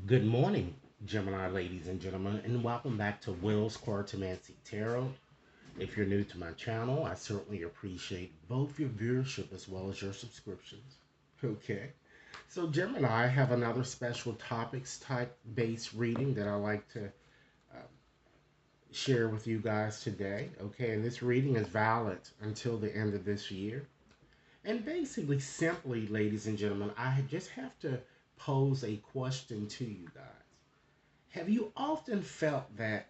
Good morning, Gemini ladies and gentlemen, and welcome back to Will's Quartermancy Tarot. If you're new to my channel, I certainly appreciate both your viewership as well as your subscriptions. Okay, so Gemini, I have another special topics type based reading that I like to share with you guys today. Okay, and this reading is valid until the end of this year. And basically, simply, ladies and gentlemen, I just have to pose a question to you guys. Have you often felt that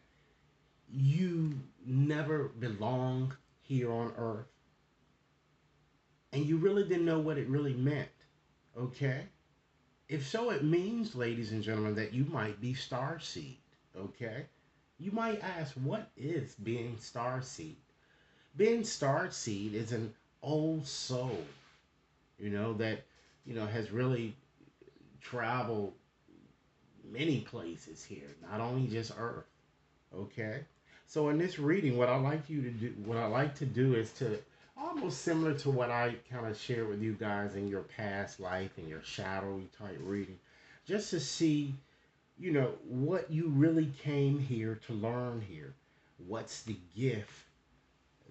you never belong here on earth and you really didn't know what it really meant? Okay? If so, it means, ladies and gentlemen, that you might be starseed. Okay? You might ask, what is being starseed? Being starseed is an old soul, that, has really traveled many places here, not only just Earth. Okay. So in this reading, what I like to do is to almost similar to what I kind of shared with you guys in your past life and your shadowy type reading, just to see, what you really came here to learn here. What's the gift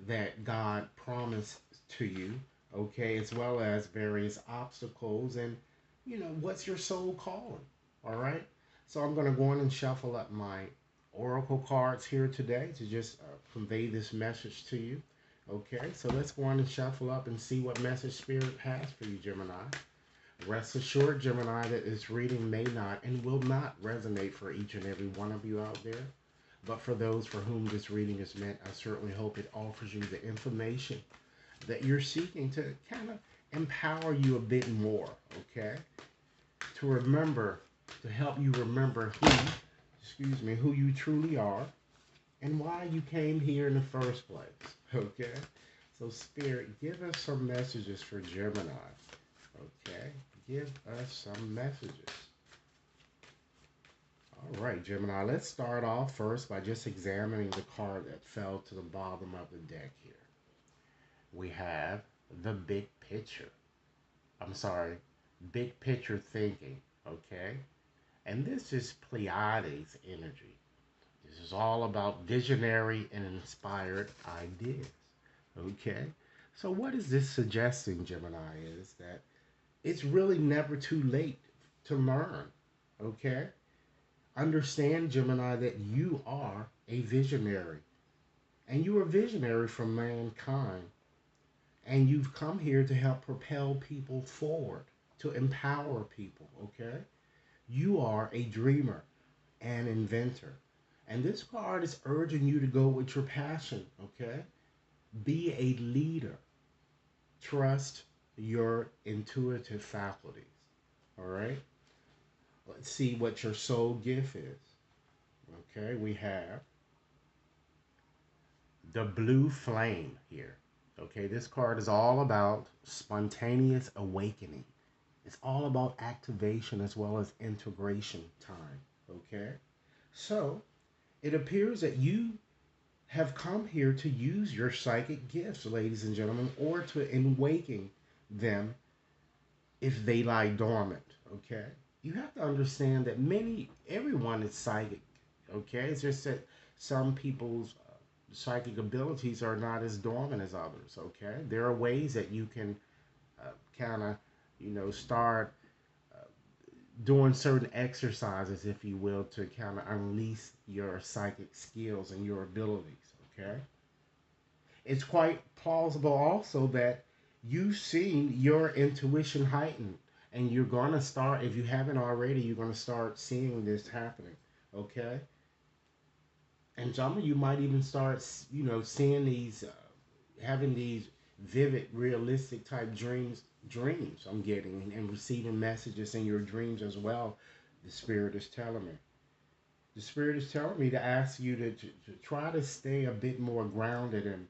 that God promised to you, okay, as well as various obstacles and, what's your soul calling, all right? So I'm going to go on and shuffle up my oracle cards here today to just convey this message to you. Okay, so let's go on and shuffle up and see what message Spirit has for you, Gemini. Rest assured, Gemini, that this reading may not and will not resonate for each and every one of you out there. But for those for whom this reading is meant, I certainly hope it offers you the information that you're seeking to kind of empower you a bit more, okay? To remember, to help you remember who you truly are and why you came here in the first place, okay? So, Spirit, give us some messages for Gemini, okay? Give us some messages. All right, Gemini, let's start off first by just examining the card that fell to the bottom of the deck here. We have the big picture. I'm sorry, big picture thinking, okay? And this is Pleiades energy. This is all about visionary and inspired ideas, okay? So, what is this suggesting, Gemini, is that it's really never too late to learn, okay? Understand, Gemini, that you are a visionary. And you are visionary from mankind. And you've come here to help propel people forward, to empower people, okay? You are a dreamer, an inventor. And this card is urging you to go with your passion, okay? Be a leader. Trust your intuitive faculties, all right? Let's see what your soul gift is. Okay, we have the blue flame here. Okay, this card is all about spontaneous awakening. It's all about activation as well as integration time. Okay, so it appears that you have come here to use your psychic gifts, ladies and gentlemen, or to awaken them if they lie dormant. Okay, you have to understand that everyone is psychic. Okay, it's just that some people's psychic abilities are not as dormant as others. Okay, there are ways that you can kind of, start doing certain exercises, if you will, to kind of unleash your psychic skills and your abilities. Okay, it's quite plausible also that you've seen your intuition heightened, and you're going to start, if you haven't already, you're going to start seeing this happening. Okay, and some of you might even start, seeing these, having these vivid, realistic type dreams I'm getting, and receiving messages in your dreams as well. The spirit is telling me. The spirit is telling me to ask you to try to stay a bit more grounded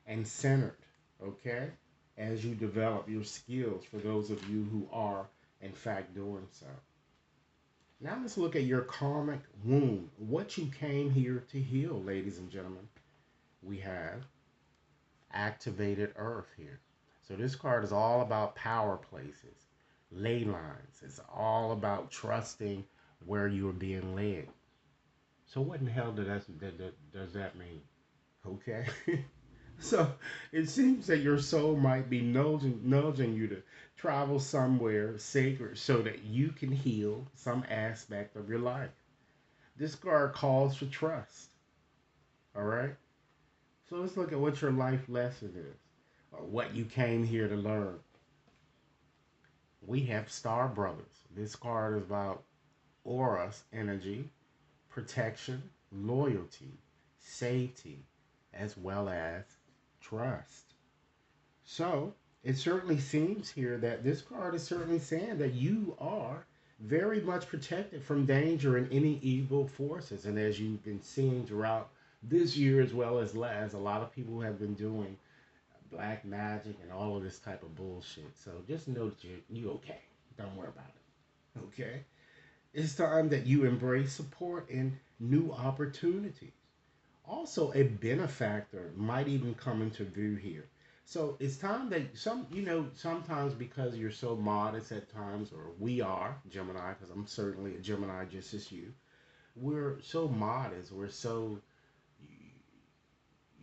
and centered, okay, as you develop your skills for those of you who are, in fact, doing so. Now let's look at your karmic wound, what you came here to heal, ladies and gentlemen. We have activated earth here. So this card is all about power places, ley lines. It's all about trusting where you are being led. So what in the hell does that mean? Okay. So it seems that your soul might be nudging you to travel somewhere sacred so that you can heal some aspect of your life. This card calls for trust. All right. So let's look at what your life lesson is, or what you came here to learn. We have Star Brothers. This card is about auras, energy, protection, loyalty, safety, as well as trust. So it certainly seems here that this card is certainly saying that you are very much protected from danger and any evil forces. And as you've been seeing throughout this year as well as last, a lot of people have been doing black magic and all of this type of bullshit. So just know that you okay. Don't worry about it. Okay? It's time that you embrace support and new opportunities. Also, a benefactor might even come into view here. So it's time that sometimes because you're so modest at times, or we are Gemini, because I'm certainly a Gemini just as you, we're so modest, we're so,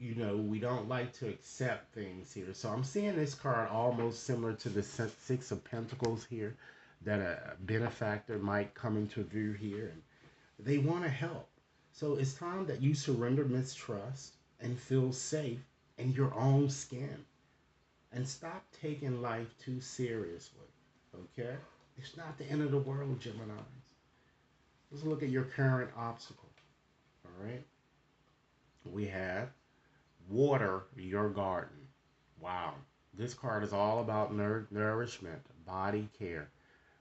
we don't like to accept things here. So I'm seeing this card almost similar to the Six of Pentacles here, that a benefactor might come into view here, and they want to help. So it's time that you surrender mistrust and feel safe in your own skin and stop taking life too seriously. Okay? It's not the end of the world, Geminis. Let's look at your current obstacle. All right? We have water your garden. Wow. This card is all about nourishment, body care.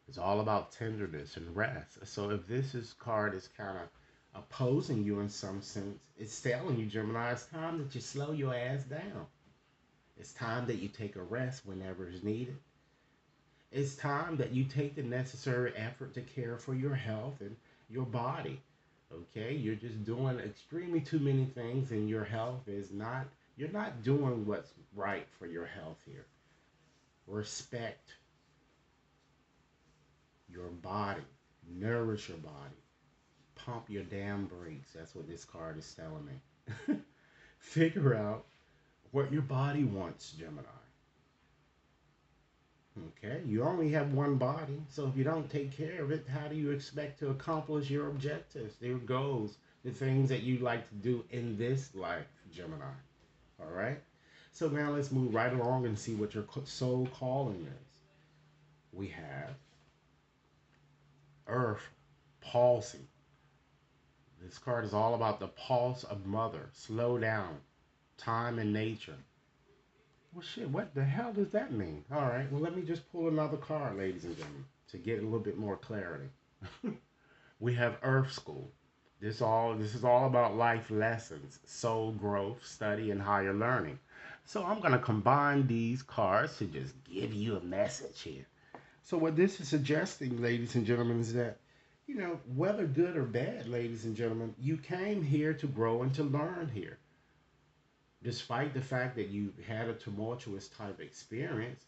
It's all about tenderness and rest. So if card is kind of opposing you in some sense, it's telling you, Gemini, it's time that you slow your ass down. It's time that you take a rest whenever it's needed. It's time that you take the necessary effort to care for your health and your body. Okay? You're just doing extremely too many things, and your health is not, you're not doing what's right for your health here. Respect your body, nourish your body, pump your damn brakes. That's what this card is telling me. Figure out what your body wants, Gemini. Okay, you only have one body, so if you don't take care of it, how do you expect to accomplish your objectives, your goals, the things that you like to do in this life, Gemini? All right, so now let's move right along and see what your soul calling is. We have Earth pulsing. This card is all about the pulse of mother. Slow down. Time and nature. Well, shit, what the hell does that mean? All right, well, let me just pull another card, ladies and gentlemen, to get a little bit more clarity. We have Earth School. This is all about life lessons, soul growth, study, and higher learning. So I'm gonna combine these cards to just give you a message here. So what this is suggesting, ladies and gentlemen, is that whether good or bad, ladies and gentlemen, you came here to grow and to learn here. Despite the fact that you had a tumultuous type experience,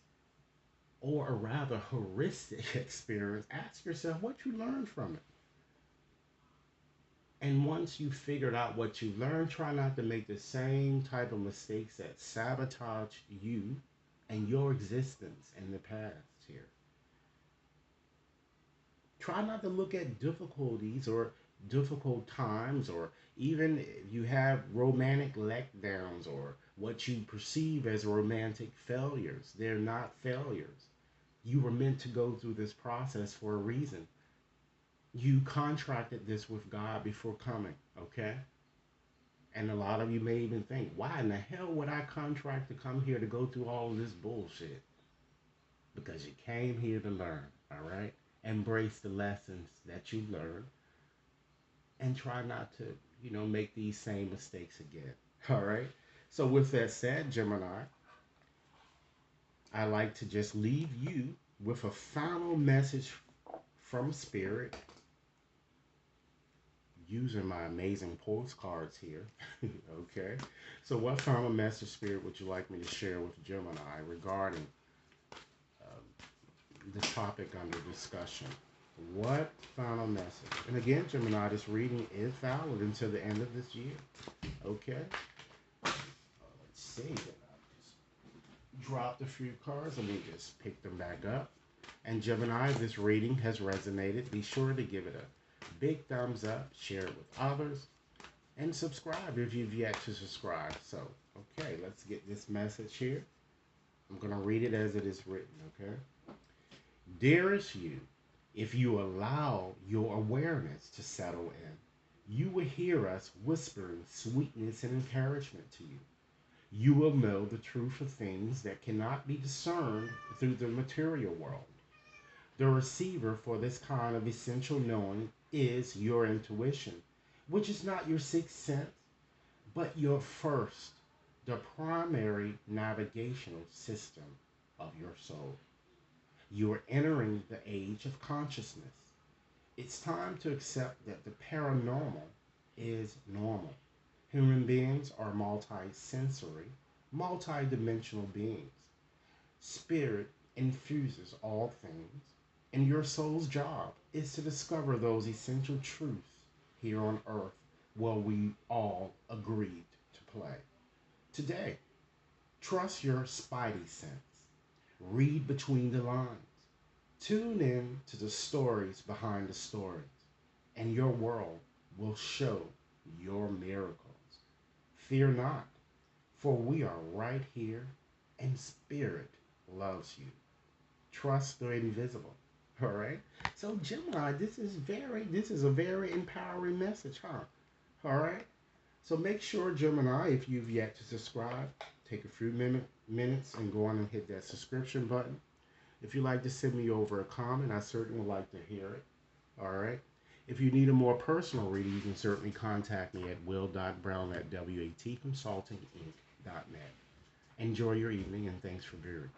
or a rather horrific experience, ask yourself what you learned from it. And once you figured out what you learned, try not to make the same type of mistakes that sabotage you and your existence in the past here. Try not to look at difficulties or difficult times, or even if you have romantic letdowns or what you perceive as romantic failures. They're not failures. You were meant to go through this process for a reason. You contracted this with God before coming, okay? And a lot of you may even think, why in the hell would I contract to come here to go through all of this bullshit? Because you came here to learn, all right? Embrace the lessons that you learned and try not to, make these same mistakes again. All right. So with that said, Gemini, I like to just leave you with a final message from Spirit using my amazing postcards here. Okay. So what final message, Spirit, would you like me to share with Gemini regarding the topic under discussion? What final message? And again, Gemini, this reading is valid until the end of this year. Okay? Let's see. I just dropped a few cards. Let me just pick them back up. And Gemini, if this reading has resonated, be sure to give it a big thumbs up, share it with others, and subscribe if you've yet to subscribe. So, okay, let's get this message here. I'm going to read it as it is written, okay? Dearest you, if you allow your awareness to settle in, you will hear us whispering sweetness and encouragement to you. You will know the truth of things that cannot be discerned through the material world. The receiver for this kind of essential knowing is your intuition, which is not your sixth sense, but your first, the primary navigational system of your soul. You are entering the age of consciousness. It's time to accept that the paranormal is normal. Human beings are multi-sensory, multi-dimensional beings. Spirit infuses all things, and your soul's job is to discover those essential truths here on earth where we all agreed to play. Today, trust your spidey sense. Read between the lines. Tune in to the stories behind the stories, and your world will show your miracles. Fear not, for we are right here, and Spirit loves you. Trust the invisible. All right. So Gemini, this is a very empowering message, huh? All right. So make sure, Gemini, if you've yet to subscribe, take a few minutes and go on and hit that subscription button. If you'd like to send me over a comment, I certainly would like to hear it. All right. If you need a more personal reading, you can certainly contact me at will.brown at watconsultinginc.net. Enjoy your evening, and thanks for viewing.